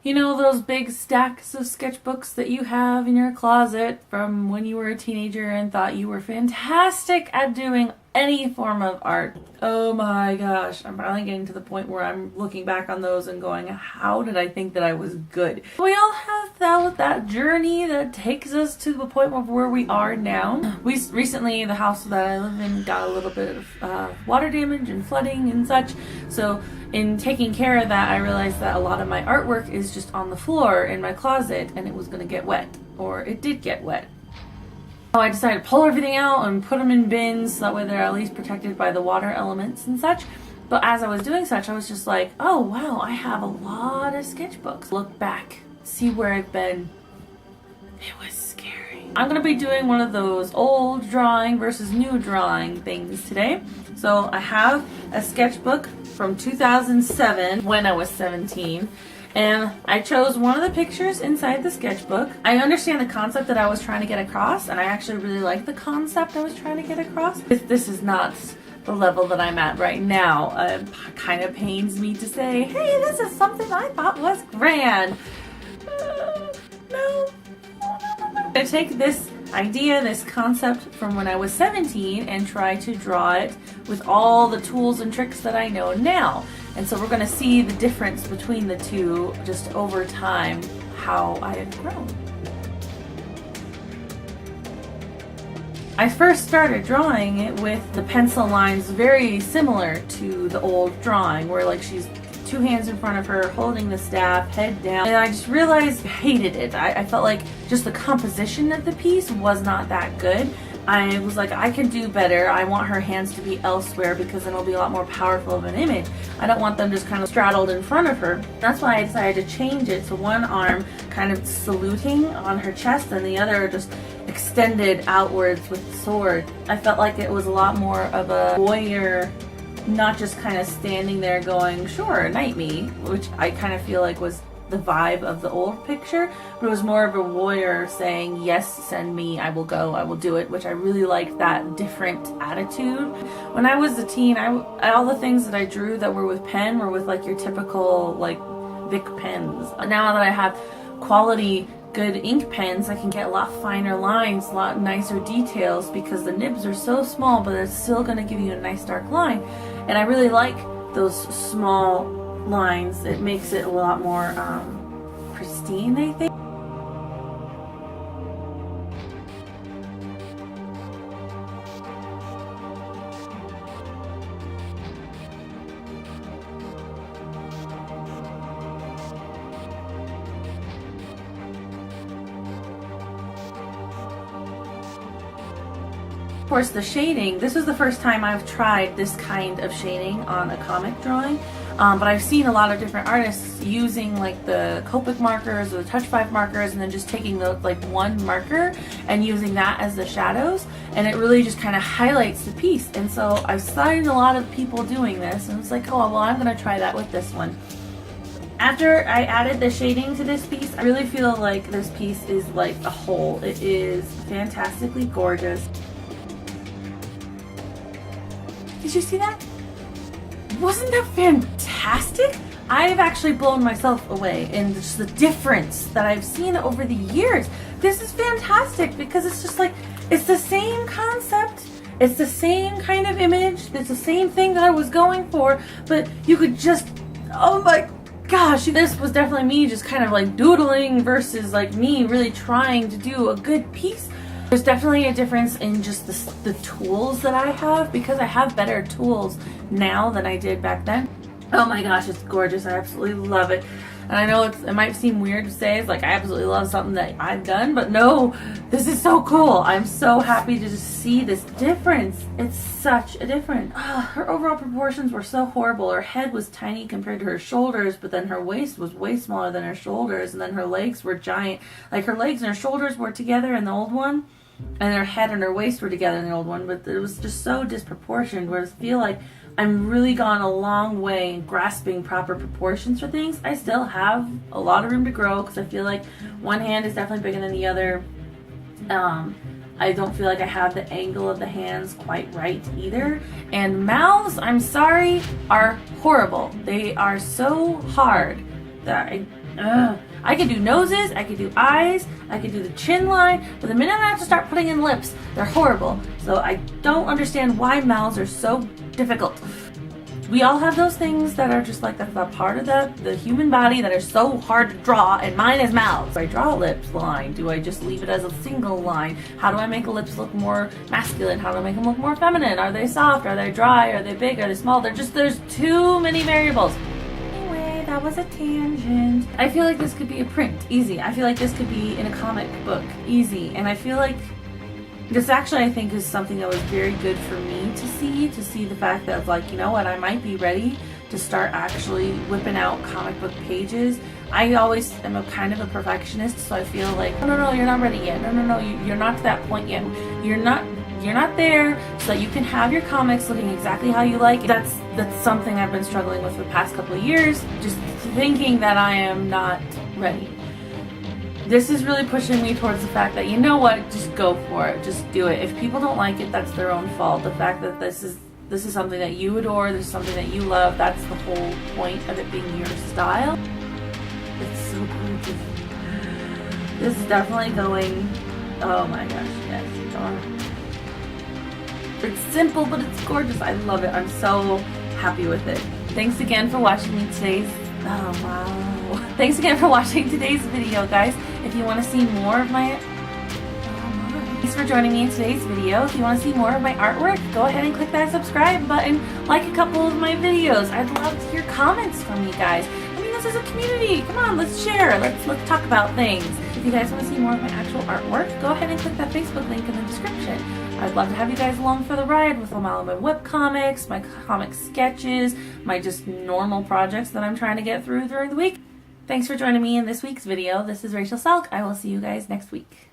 You know those big stacks of sketchbooks that you have in your closet from when you were a teenager and thought you were fantastic at doing any form of art? Oh my gosh, I'm finally getting to the point where I'm looking back on those and going, how did I think that I was good? We all have that journey that takes us to the point of where we are now. Recently, the house that I live in got a little bit of water damage and flooding and such, so in taking care of that, I realized that a lot of my artwork is just on the floor in my closet and it was going to get wet, or it did get wet. So I decided to pull everything out and put them in bins so that way they're at least protected by the water elements and such. But as I was doing such, I was just like, oh wow, I have a lot of sketchbooks. Look back, see where I've been. It was scary. I'm going to be doing one of those old drawing versus new drawing things today. So I have a sketchbook from 2007 when I was 17. And I chose one of the pictures inside the sketchbook. I understand the concept that I was trying to get across, and I actually really like the concept I was trying to get across. This is not the level that I'm at right now. It kind of pains me to say, hey, this is something I thought was grand. No. I take this idea, this concept from when I was 17 and try to draw it with all the tools and tricks that I know now. And so we're going to see the difference between the two just over time, how I have grown. I first started drawing it with the pencil lines very similar to the old drawing, where like she's two hands in front of her holding the staff, head down, and I just realized I hated it. I felt like just the composition of the piece was not that good. I was like, I can do better. I want her hands to be elsewhere because then it'll be a lot more powerful of an image. I don't want them just kind of straddled in front of her. That's why I decided to change it to one arm kind of saluting on her chest and the other just extended outwards with the sword. I felt like it was a lot more of a warrior, not just kind of standing there going, sure, knight me, which I kind of feel like was the vibe of the old picture, but it was more of a warrior saying, yes, send me, I will go, I will do it, which I really liked that different attitude. When I was a teen, all the things that I drew that were with pen were with like your typical like Bic pens. Now that I have quality good ink pens, I can get a lot finer lines, a lot nicer details because the nibs are so small, but it's still going to give you a nice dark line. And I really like those small lines. It makes it a lot more pristine, I think. Of course, the shading, this is the first time I've tried this kind of shading on a comic drawing, but I've seen a lot of different artists using like the Copic markers or the Touch 5 markers and then just taking the like one marker and using that as the shadows, and it really just kind of highlights the piece. And so I've seen a lot of people doing this and it's like, oh well, I'm gonna try that with this one. After I added the shading to this piece, I really feel like this piece is like a whole. It is fantastically gorgeous. Did you see that? Wasn't that fantastic? I've actually blown myself away in just the difference that I've seen over the years. This is fantastic because it's just like, it's the same concept, it's the same kind of image, it's the same thing that I was going for, but you could just, oh my gosh, this was definitely me just kind of like doodling versus like me really trying to do a good piece. There's definitely a difference in just the tools that I have because I have better tools now than I did back then. Oh my gosh, it's gorgeous. I absolutely love it. And I know it might seem weird to say, it's like I absolutely love something that I've done, but no, this is so cool. I'm so happy to just see this difference. It's such a difference. Her overall proportions were so horrible. Her head was tiny compared to her shoulders, but then her waist was way smaller than her shoulders, and then her legs were giant. Like her legs and her shoulders were together in the old one, and her head and her waist were together in the old one, but it was just so disproportioned, whereas I feel like I'm really gone a long way in grasping proper proportions for things. I still have a lot of room to grow because I feel like one hand is definitely bigger than the other. I don't feel like I have the angle of the hands quite right either. And mouths, I'm sorry, are horrible. They are so hard that I can do noses, I can do eyes, I can do the chin line, but the minute I have to start putting in lips, they're horrible. So I don't understand why mouths are so difficult. We all have those things that are just like that's a part of the human body that are so hard to draw, and mine is mouths. Do I draw a lips line? Do I just leave it as a single line? How do I make lips look more masculine? How do I make them look more feminine? Are they soft? Are they dry? Are they big? Are they small? There's too many variables. Anyway, that was a tangent. I feel like this could be a print, easy. I feel like this could be in a comic book, easy. And I feel like this actually, I think, is something that was very good for me to see the fact that, like, you know what, I might be ready to start actually whipping out comic book pages. I always am a kind of a perfectionist, so I feel like, no, you're not ready yet. No, you're not to that point yet. You're not there so that you can have your comics looking exactly how you like. That's something I've been struggling with for the past couple of years, just thinking that I am not ready. This is really pushing me towards the fact that, you know what, just go for it, just do it. If people don't like it, that's their own fault. The fact that this is something that you adore, this is something that you love, that's the whole point of it being your style. It's so gorgeous. This is definitely going, oh my gosh, yes. It's simple, but it's gorgeous. I love it. I'm so happy with it. Thanks again for watching me today's, oh wow. Thanks again for watching today's video, guys. If you want to see more of my, thanks for joining me in today's video. If you want to see more of my artwork, go ahead and click that subscribe button, like a couple of my videos. I'd love to hear comments from you guys. I mean, this is a community. Come on, let's share. Let's talk about things. If you guys want to see more of my actual artwork, go ahead and click that Facebook link in the description. I'd love to have you guys along for the ride with all my web comics, my comic sketches, my just normal projects that I'm trying to get through during the week. Thanks for joining me in this week's video. This is Rachael Selk. I will see you guys next week.